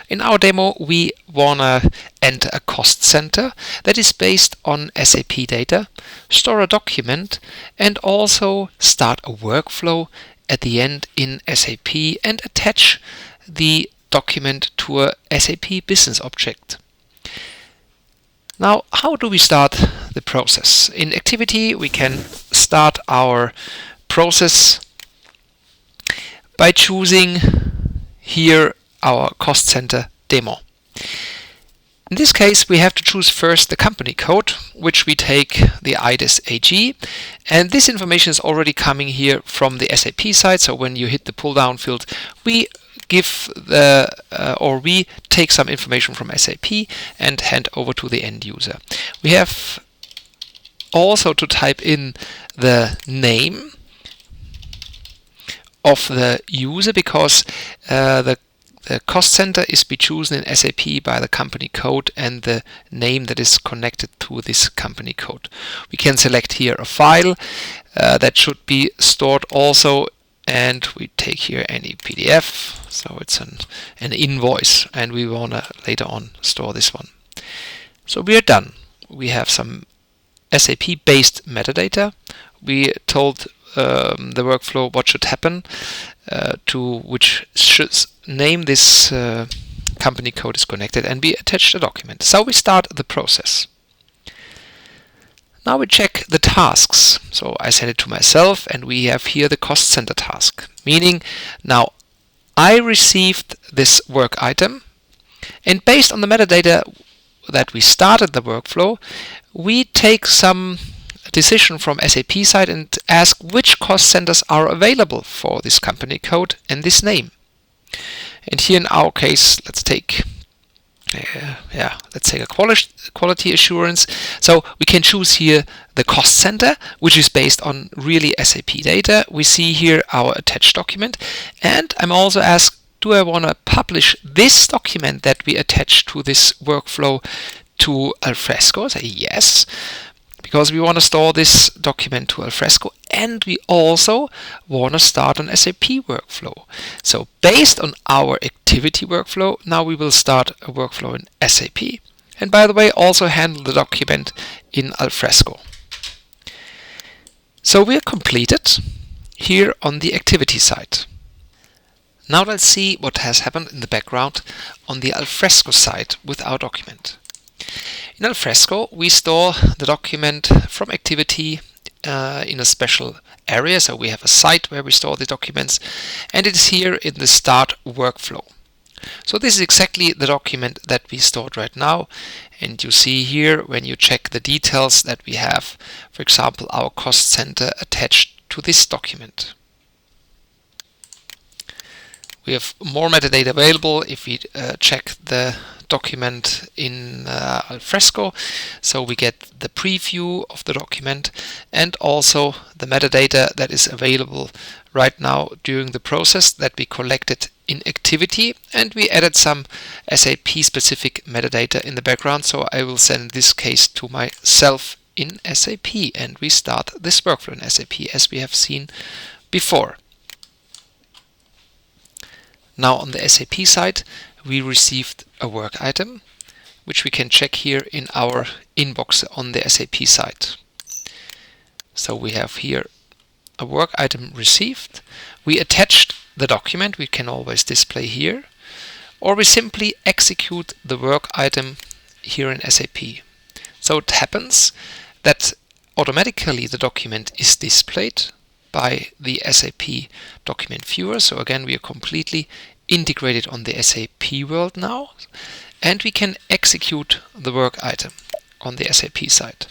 In our demo, we want to enter a cost center that is based on SAP data, store a document, and also start a workflow at the end in SAP and attach the document to a SAP business object. Now, how do we start the process? In Activity, we can start our process by choosing here our cost center demo. In this case, we have to choose first the company code, which we take the IDES AG, and this information is already coming here from the SAP side. So when you hit the pull down field, we give we take some information from SAP and hand over to the end user. We have also to type in the name of the user, because the cost center is be chosen in SAP by the company code and the name that is connected to this company code. We can select here a file that should be stored also, and we take here any PDF, so it's an invoice, and we want to later on store this one. So we are done. We have some SAP based metadata. We told the workflow what should happen, to which name this company code is connected, and we attach the document. So we start the process. Now we check the tasks. So I send it to myself, and we have here the cost center task, meaning now I received this work item, and based on the metadata that we started the workflow, we take some decision from SAP side and ask which cost centers are available for this company code and this name. And here in our case, let's take a quality assurance. So we can choose here the cost center, which is based on really SAP data. We see here our attached document, and I'm also asked, do I want to publish this document that we attach to this workflow to Alfresco? Say yes, because we want to store this document to Alfresco, and we also want to start an SAP workflow. So based on our activity workflow, now we will start a workflow in SAP, and by the way, also handle the document in Alfresco. So we are completed here on the activity side. Now let's see what has happened in the background on the Alfresco side with our document. In Alfresco, we store the document from activity in a special area. So we have a site where we store the documents, and it is here in the start workflow. So this is exactly the document that we stored right now, and you see here when you check the details that we have, for example, our cost center attached to this document. We have more metadata available if we check the document in Alfresco. So we get the preview of the document and also the metadata that is available right now during the process that we collected in activity, and we added some SAP specific metadata in the background. So I will send this case to myself in SAP, and we start this workflow in SAP as we have seen before. Now on the SAP side, we received a work item, which we can check here in our inbox on the SAP side. So we have here a work item received. We attached the document, we can always display here, or we simply execute the work item here in SAP. So it happens that automatically the document is displayed by the SAP document viewer. So again, we are completely integrated on the SAP world now, and we can execute the work item on the SAP side.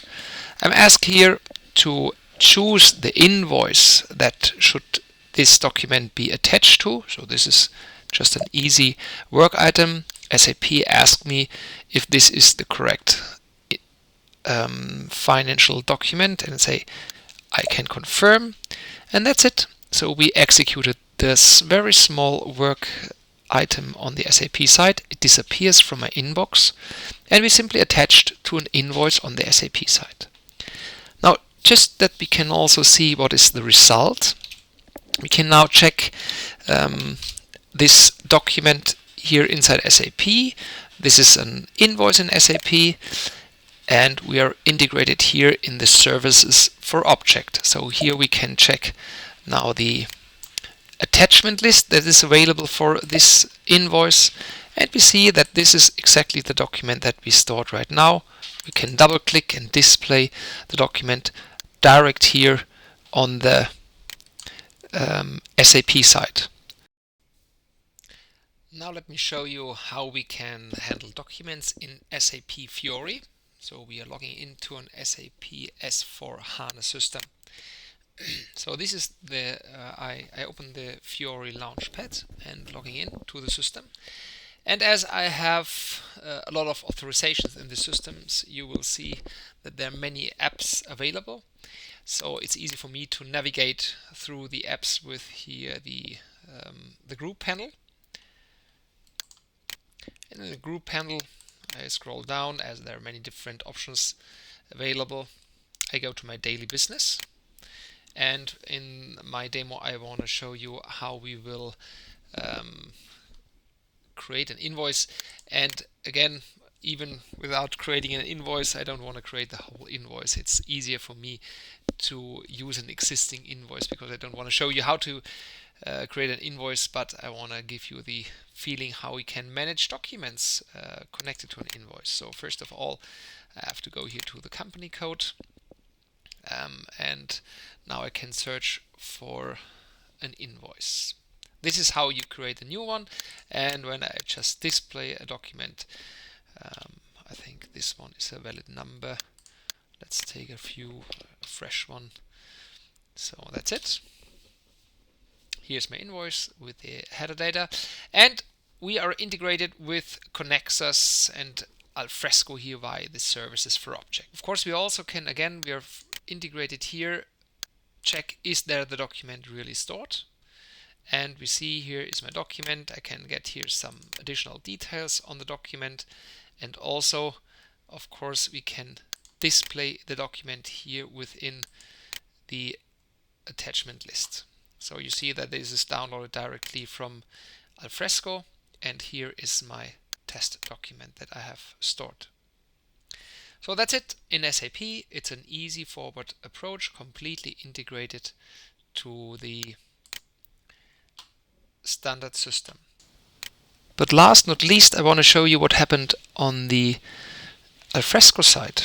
I'm asked here to choose the invoice that should this document be attached to. So this is just an easy work item. SAP asked me if this is the correct financial document, and say I can confirm, and that's it. So we executed this very small work item on the SAP side. It disappears from my inbox, and we simply attached to an invoice on the SAP side. Now, just that we can also see what is the result, we can now check this document here inside SAP. This is an invoice in SAP, and we are integrated here in the services for object. So here we can check now the attachment list that is available for this invoice, and we see that this is exactly the document that we stored right now. We can double click and display the document direct here on the SAP site. Now let me show you how we can handle documents in SAP Fiori. So we are logging into an SAP S/4HANA system. So this is the I open the Fiori Launchpad and logging in to the system. And as I have a lot of authorizations in the systems, you will see that there are many apps available. So it's easy for me to navigate through the apps with here the group panel. And in the group panel, I scroll down as there are many different options available. I go to my daily business, and in my demo I want to show you how we will create an invoice. And again, even without creating an invoice, I don't want to create the whole invoice. It's easier for me to use an existing invoice because I don't want to show you how to create an invoice, but I want to give you the feeling how we can manage documents connected to an invoice. So first of all, I have to go here to the company code, and now I can search for an invoice. This is how you create a new one. And when I just display a document, I think this one is a valid number. Let's take a fresh one. So that's it. Here's my invoice with the header data, and we are integrated with pernexas and Alfresco here via the services for object. Of course, we also can, again, we are integrated here, check is there the document really stored, and we see here is my document. I can get here some additional details on the document, and also, of course, we can display the document here within the attachment list. So you see that this is downloaded directly from Alfresco, and here is my test document that I have stored. So that's it in SAP. It's an easy forward approach, completely integrated to the standard system. But last not least, I want to show you what happened on the Alfresco side.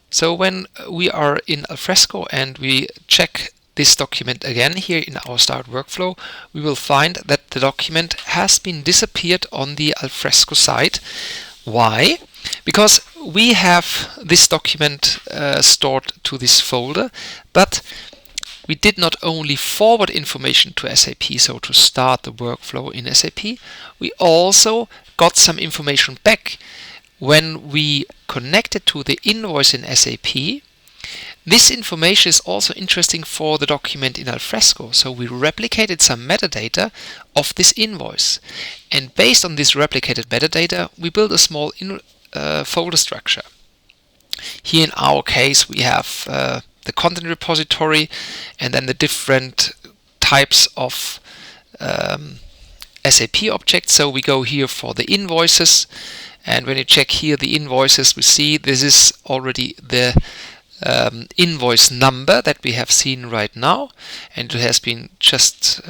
So when we are in Alfresco and we check this document again here in our start workflow, we will find that the document has been disappeared on the Alfresco side. Why? Because we have this document stored to this folder, but we did not only forward information to SAP, so to start the workflow in SAP, we also got some information back when we connected to the invoice in SAP. This information is also interesting for the document in Alfresco, so we replicated some metadata of this invoice. And based on this replicated metadata, we built a small folder structure. Here in our case, we have the content repository and then the different types of SAP objects. So we go here for the invoices, and when you check here the invoices, we see this is already the invoice number that we have seen right now, and it has been just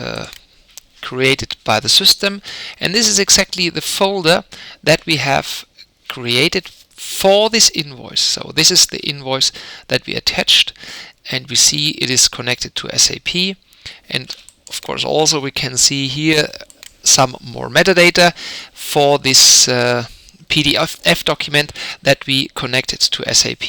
created by the system. And this is exactly the folder that we have created for this invoice. So this is the invoice that we attached, and we see it is connected to SAP. And of course also we can see here some more metadata for this PDF document that we connected to SAP.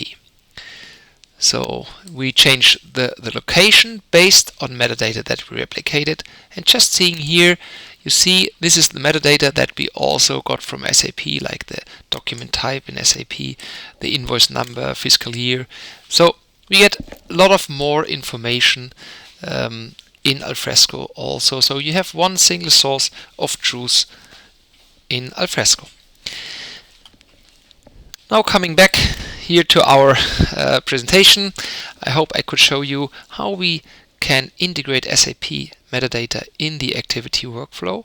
So we change the location based on metadata that we replicated, and just seeing here, you see this is the metadata that we also got from SAP, like the document type in SAP, the invoice number, fiscal year. So we get a lot of more information in Alfresco also. So you have one single source of truth in Alfresco. Now coming back here to our presentation, I hope I could show you how we can integrate SAP metadata in the activity workflow.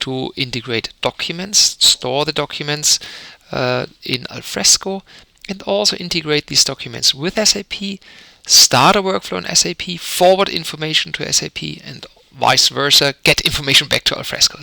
to integrate documents, store the documents in Alfresco, and also integrate these documents with SAP, start a workflow in SAP, forward information to SAP, and vice versa, get information back to Alfresco.